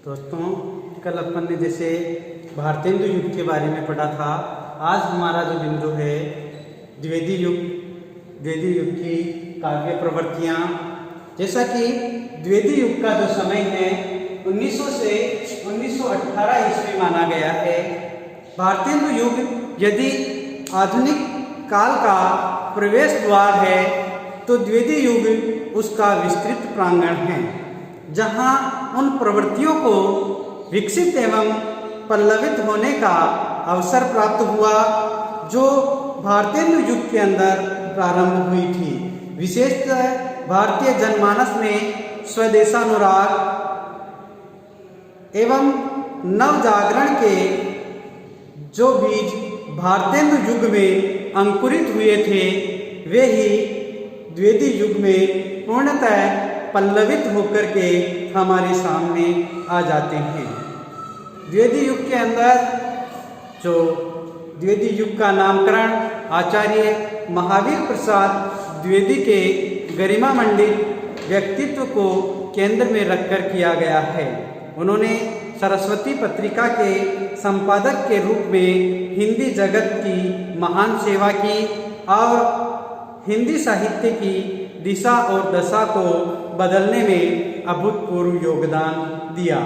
दोस्तों, कल अपन ने जैसे भारतेंदु युग के बारे में पढ़ा था। आज हमारा जो बिंदु है द्विवेदी युग, द्विवेदी युग की काव्य प्रवृत्तियाँ। जैसा कि द्विवेदी युग का जो समय है 1900 से 1918 ईस्वी माना गया है। भारतेंदु युग यदि आधुनिक काल का प्रवेश द्वार है तो द्विवेदी युग उसका विस्तृत प्रांगण है, जहाँ उन प्रवृत्तियों को विकसित एवं पल्लवित होने का अवसर प्राप्त हुआ जो भारतेंदु युग के अंदर प्रारंभ हुई थी। विशेषतः भारतीय जनमानस में स्वदेशानुराग एवं नवजागरण के जो बीज भारतेंदु युग में अंकुरित हुए थे, वे ही द्विवेदी युग में पूर्णतः पल्लवित होकर के हमारे सामने आ जाते हैं। द्विवेदी युग के अंदर जो द्विवेदी युग का नामकरण आचार्य महावीर प्रसाद द्विवेदी के गरिमामंडित व्यक्तित्व को केंद्र में रखकर किया गया है। उन्होंने सरस्वती पत्रिका के संपादक के रूप में हिंदी जगत की महान सेवा की और हिंदी साहित्य की दिशा और दशा को बदलने में अभूतपूर्व योगदान दिया।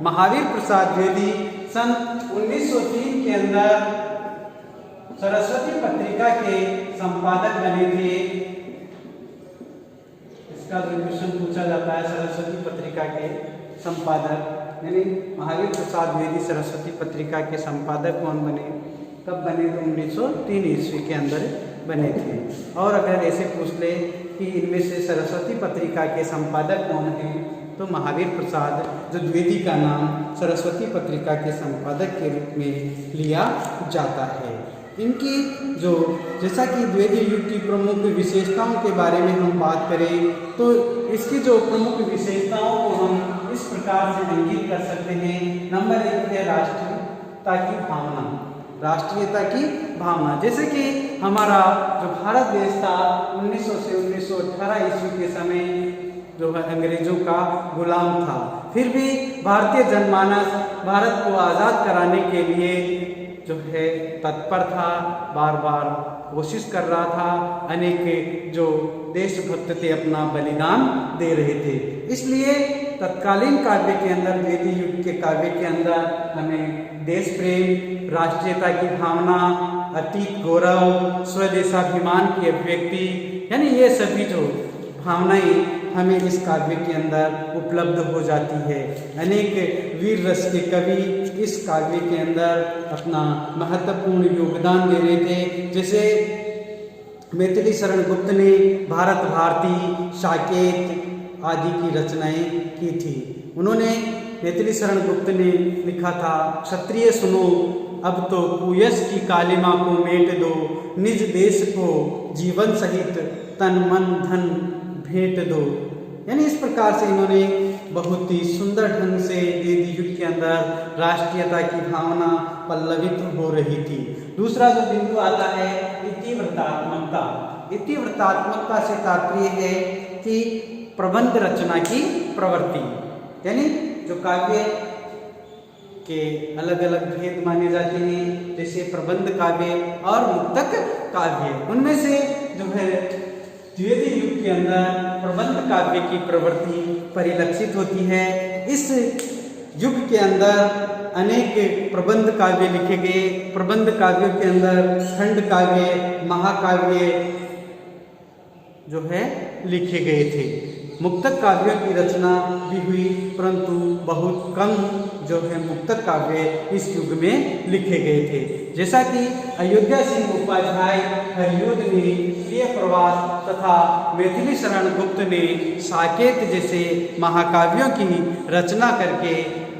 महावीर प्रसाद द्विवेदी सन 1903 के अंदर सरस्वती पत्रिका के संपादक बने थे। इसका जो क्वेश्चन पूछा जाता है, सरस्वती पत्रिका के संपादक यानी महावीर प्रसाद द्विवेदी सरस्वती पत्रिका के संपादक कौन बने, कब बने? तो 1903 ईस्वी के अंदर बने थे। और अगर ऐसे पूछ ले कि इनमें से सरस्वती पत्रिका के संपादक कौन हैं, तो महावीर प्रसाद जो द्विवेदी का नाम सरस्वती पत्रिका के संपादक के रूप में लिया जाता है। इनकी जो जैसा कि द्विवेदी युग की प्रमुख विशेषताओं के बारे में हम बात करें तो इसकी जो प्रमुख विशेषताओं को हम इस प्रकार से इंगित कर सकते हैं। नंबर 1 है राष्ट्रीयता की भावना। राष्ट्रीयता की भावना, जैसे कि हमारा जो भारत देश था 1900 से 1918 ईस्वी के समय जो है अंग्रेजों का गुलाम था, फिर भी भारतीय जनमानस भारत को आज़ाद कराने के लिए जो है तत्पर था, बार बार कोशिश कर रहा था। अनेक जो देशभक्त थे अपना बलिदान दे रहे थे। इसलिए तत्कालीन काव्य के अंदर, द्विवेदी युग के काव्य के अंदर हमें देश प्रेम, राष्ट्रीयता की भावना, अतीत गौरव, स्वदेशाभिमान की अभिव्यक्ति, यानी ये सभी जो भावनाएं हमें इस काव्य के अंदर उपलब्ध हो जाती है। अनेक वीर रस के कवि इस काव्य के अंदर अपना महत्वपूर्ण योगदान दे रहे थे। जैसे मैथिली शरण गुप्त ने भारत भारती, साकेत आदि की रचनाएं की थी। उन्होंने मैथिली शरण गुप्त ने लिखा था, क्षत्रिय सुनो अब तो कुयस की कालिमा को मेट दो, निज देश को जीवन सहित तन मन धन भेंट दो। यानी इस प्रकार से इन्होंने बहुत ही सुंदर ढंग से द्विवेदी युग के अंदर राष्ट्रीयता की भावना पल्लवित हो रही थी। दूसरा जो बिंदु आता है इतिवृत्तात्मकता। इतिवृत्तात्मकता से तात्पर्य है कि प्रबंध रचना की प्रवृत्ति, यानी जो काव्य के अलग अलग भेद माने जाते हैं, जैसे प्रबंध काव्य और मुक्तक काव्य। उनमें से जो है द्विवेदी युग के अंदर प्रबंध काव्य की प्रवृत्ति परिलक्षित होती है। इस युग के अंदर अनेक प्रबंध काव्य लिखे गए। प्रबंध काव्यों के अंदर खंड काव्य, महाकाव्य जो है लिखे गए थे। मुक्तक काव्यों की रचना भी हुई, परंतु बहुत कम जो है मुक्तक काव्य इस युग में लिखे गए थे। जैसा कि अयोध्या सिंह उपाध्याय हरियुद्ध ने प्रिय प्रवास तथा मैथिली शरण गुप्त ने साकेत जैसे महाकाव्यों की रचना करके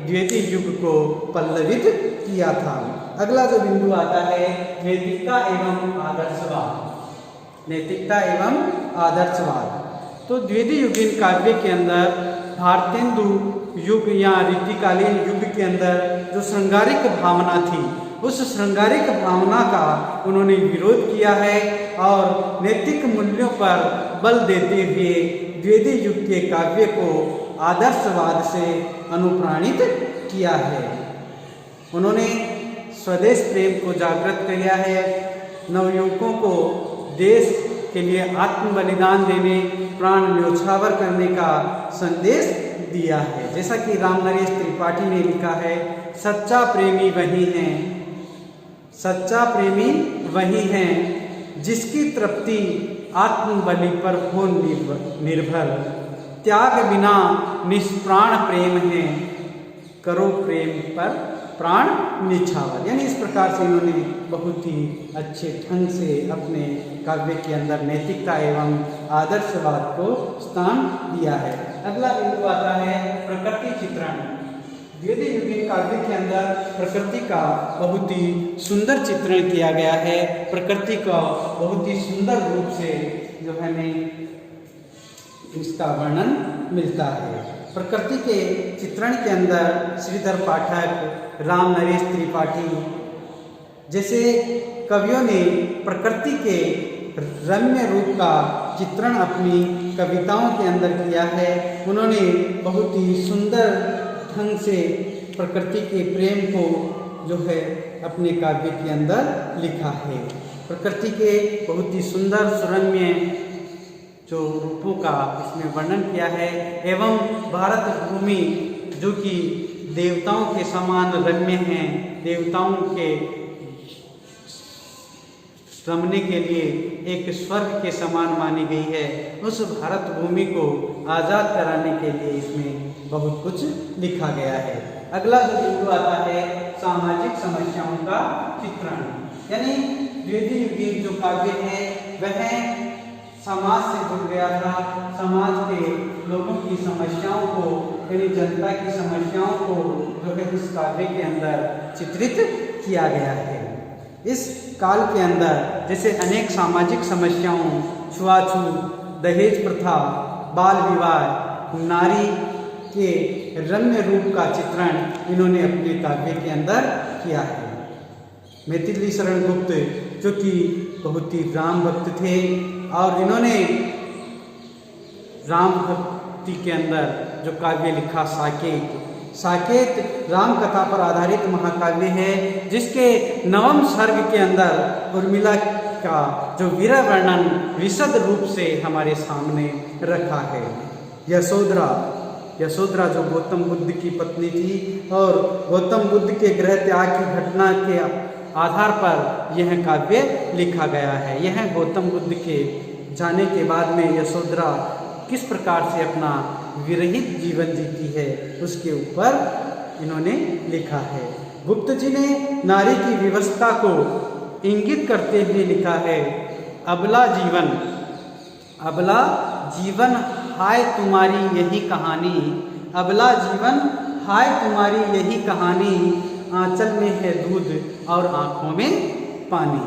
द्विवेदी युग को पल्लवित किया था। अगला जो बिंदु आता है नैतिकता एवं आदर्शवाद। नैतिकता एवं आदर्शवाद तो द्विवेदी युगीन काव्य के अंदर भारतेंदु युग या रीतिकालीन युग के अंदर जो श्रृंगारिक भावना थी, उस श्रृंगारिक भावना का उन्होंने विरोध किया है और नैतिक मूल्यों पर बल देते हुए द्विवेदी युग के काव्य को आदर्शवाद से अनुप्राणित किया है। उन्होंने स्वदेश प्रेम को जागृत किया है, नवयुवकों को देश के लिए आत्म बलिदान देने, प्राण न्योछावर करने का संदेश दिया है। जैसा कि रामनरेश त्रिपाठी ने लिखा है, सच्चा प्रेमी वही है, सच्चा प्रेमी वही है जिसकी तृप्ति आत्म बलि पर हो निर्भर। त्याग बिना निष्प्राण प्रेम है, करो प्रेम पर प्राण निछावर। यानी इस प्रकार से इन्होंने बहुत ही अच्छे ढंग से अपने काव्य के अंदर नैतिकता एवं आदर्शवाद को स्थान दिया है। अगला बिंदु आता है प्रकृति चित्रण। द्वितीय युगीन काव्य के अंदर प्रकृति का बहुत ही सुंदर चित्रण किया गया है। प्रकृति का बहुत ही सुंदर रूप से जो है हमें इसका वर्णन मिलता है। प्रकृति के चित्रण के अंदर श्रीधर पाठक, रामनरेश त्रिपाठी जैसे कवियों ने प्रकृति के रम्य रूप का चित्रण अपनी कविताओं के अंदर किया है। उन्होंने बहुत ही सुंदर ढंग से प्रकृति के प्रेम को जो है अपने काव्य के अंदर लिखा है। प्रकृति के बहुत ही सुंदर सुरम्य जो रूपों का इसमें वर्णन किया है एवं भारत भूमि जो कि देवताओं के समान रम्य हैं, देवताओं के रमने के लिए एक स्वर्ग के समान मानी गई है, उस भारत भूमि को आज़ाद कराने के लिए इसमें बहुत कुछ लिखा गया है। अगला जो बिंदु आता है सामाजिक समस्याओं का चित्रण। यानी द्वितीय युगीन जो काव्य है वह समाज से जुड़ गया था, समाज के लोगों की समस्याओं को यानी जनता की समस्याओं को जो है इस काव्य के अंदर चित्रित किया गया है। इस काल के अंदर जैसे अनेक सामाजिक समस्याओं, छुआछूत, दहेज प्रथा, बाल विवाह, नारी के रम्य रूप का चित्रण इन्होंने अपने काव्य के अंदर किया है। मैथिली शरण गुप्त जो कि बहुत ही राम भक्त थे और इन्होंने राम भक्ति के अंदर जो काव्य लिखा साकेत राम कथा पर आधारित महाकाव्य है, जिसके नवम सर्ग के अंदर उर्मिला का जो वीर वर्णन विशद रूप से हमारे सामने रखा है। यशोधरा जो गौतम बुद्ध की पत्नी थी और गौतम बुद्ध के गृह त्याग की घटना के आधार पर यह काव्य लिखा गया है। यह गौतम बुद्ध के जाने के बाद में यशोधरा किस प्रकार से अपना विरहित जीवन जीती है उसके ऊपर इन्होंने लिखा है। गुप्त जी ने नारी की विवस्था को इंगित करते हुए लिखा है, अबला जीवन हाय तुम्हारी यही कहानी, अबला जीवन हाय तुम्हारी यही कहानी, आंचल में है दूध और आंखों में पानी,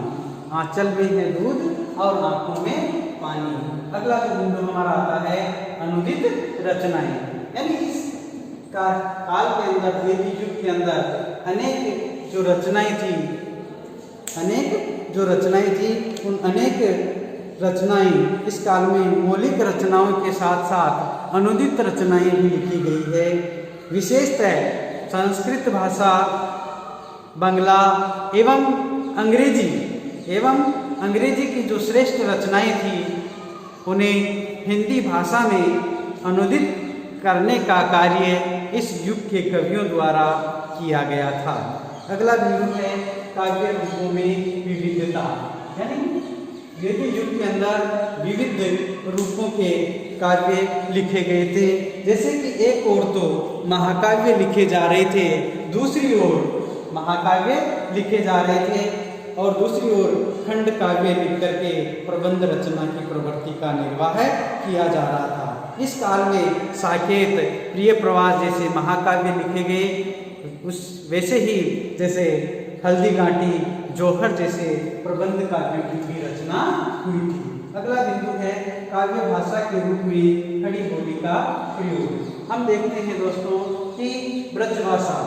आंचल में है दूध और आंखों में पानी। अगला जो बिंदु हमारा आता है अनुदित रचनाएं। यानी इस काल के अंदर द्वितीय युग के अंदर अनेक जो रचनाएं थी उन अनेक रचनाएं इस काल में मौलिक रचनाओं के साथ साथ अनुदित रचनाएं भी लिखी गई है। विशेषतः संस्कृत भाषा, बांग्ला एवं अंग्रेजी की जो श्रेष्ठ रचनाएं थी उन्हें हिंदी भाषा में अनुदित करने का कार्य इस युग के कवियों द्वारा किया गया था। अगला बिंदु है काव्य रूपों में विविधता। यानी द्वितीय युग के अंदर विविध रूपों के काव्य लिखे गए थे। जैसे कि एक ओर तो महाकाव्य लिखे जा रहे थे, दूसरी ओर महाकाव्य लिखे जा रहे थे और दूसरी ओर खंड काव्य लिख करके प्रबंध रचना की प्रवृत्ति का निर्वाह किया जा रहा था। इस काल में साकेत, प्रिय प्रवास जैसे महाकाव्य लिखे गए, उस वैसे ही जैसे हल्दी घाटी, जौहर जैसे प्रबंध काव्यों की भी रचना हुई थी। अगला बिंदु है काव्य भाषा के रूप में खड़ी बोली का प्रयोग। हम देखते हैं दोस्तों कि ब्रज भाषा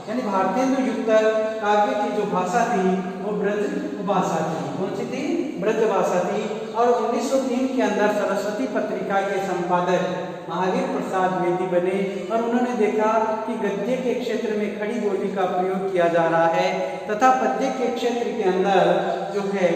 यानी भारतीय युग तक काव्य की जो भाषा थी वो ब्रज भाषा थी। कौन सी थी? ब्रज भाषा थी। और 1903 के अंदर सरस्वती पत्रिका के संपादक महावीर प्रसाद द्विवेदी बने और उन्होंने देखा कि गद्य के क्षेत्र में खड़ी बोली का प्रयोग किया जा रहा है तथा पद्य के क्षेत्र के अंदर जो है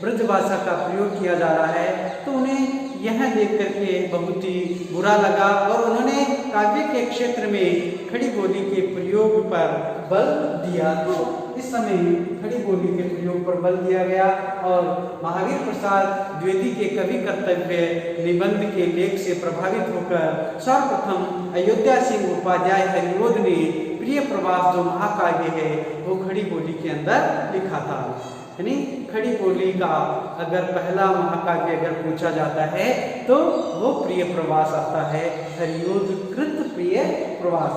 ब्रज भाषा का प्रयोग किया जा रहा है, तो उन्हें यह देख करके बहुत ही बुरा लगा और उन्होंने काव्य के क्षेत्र में खड़ी बोली के प्रयोग पर बल दिया। तो इस समय खड़ी बोली के प्रयोग पर बल दिया गया और महावीर प्रसाद द्विवेदी के कवि कर्तव्य निबंध के लेख से प्रभावित होकर सर्वप्रथम अयोध्या सिंह उपाध्याय हरिओद ने प्रिय प्रवास जो महाकाव्य है वो खड़ी बोली के अंदर लिखा था। यानी खड़ी बोली का अगर पहला महाकाव्य अगर पूछा जाता है तो वो प्रिय प्रवास आता है, हरिओद कृत प्रिय प्रवास,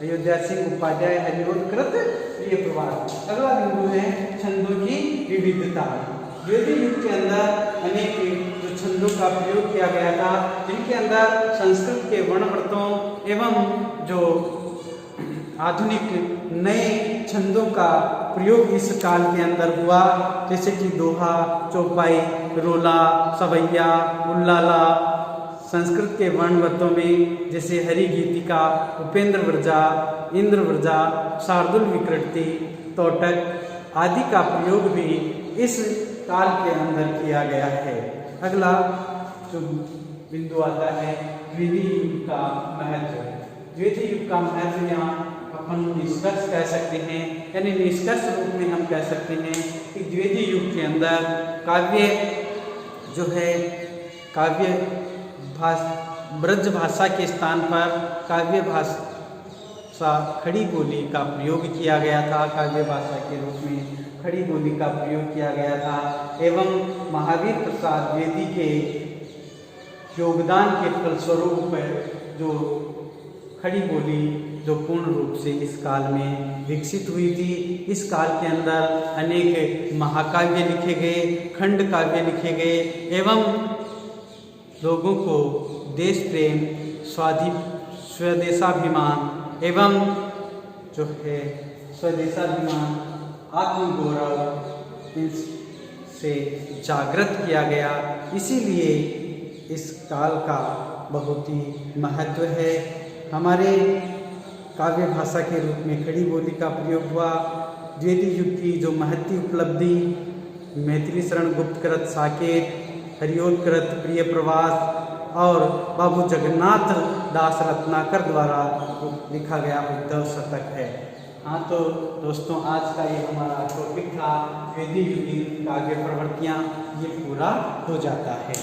अयोध्या सिंह उपाध्याय हरिओद कृत प्रिय प्रवास। अगला बिंदु है छंदों की विविधता। द्विवेदी युग के अंदर अनेक जो छंदों का प्रयोग किया गया था, जिनके अंदर संस्कृत के वर्णवृत्तों एवं जो आधुनिक नए छंदों का प्रयोग इस काल के अंदर हुआ, जैसे कि दोहा, चौपाई, रोला, सवैया, उल्लाला। संस्कृत के वर्णवृत्तों में जैसे हरि गीतिका, उपेंद्र व्रजा, इंद्र व्रजा, शार्दुल विकृति, तोटक आदि का प्रयोग भी इस काल के अंदर किया गया है। अगला जो बिंदु आता है द्विवेदी युग का महत्व। द्विवेदी युग का महत्व यहाँ अपन निष्कर्ष कह सकते हैं, यानी निष्कर्ष रूप में हम कह सकते हैं कि द्विवेदी युग के अंदर काव्य जो है काव्य ब्रज भाषा के स्थान पर काव्य भाषा खड़ी बोली का प्रयोग किया गया था, काव्य भाषा के रूप में खड़ी बोली का प्रयोग किया गया था एवं महावीर प्रसाद द्विवेदी के योगदान के फलस्वरूप जो खड़ी बोली जो पूर्ण रूप से इस काल में विकसित हुई थी। इस काल के अंदर अनेक महाकाव्य लिखे गए, खंड काव्य लिखे गए एवं लोगों को देश प्रेम, स्वदेशाभिमान एवं जो है स्वदेशाभिमान, आत्मगौरव इनसे जागृत किया गया। इसीलिए इस काल का बहुत ही महत्व है। हमारे काव्य भाषा के रूप में खड़ी बोली का प्रयोग हुआ। द्विवेदी युग की जो महती उपलब्धि मैथिली शरण गुप्तकृत साकेत, हरिओद कृत प्रिय प्रवास और बाबू जगन्नाथ दास रत्नाकर द्वारा लिखा गया उद्धव शतक है। हाँ, तो दोस्तों आज का ये हमारा टॉपिक था द्विवेदी युगीन काव्य प्रवृत्तियाँ, ये पूरा हो जाता है।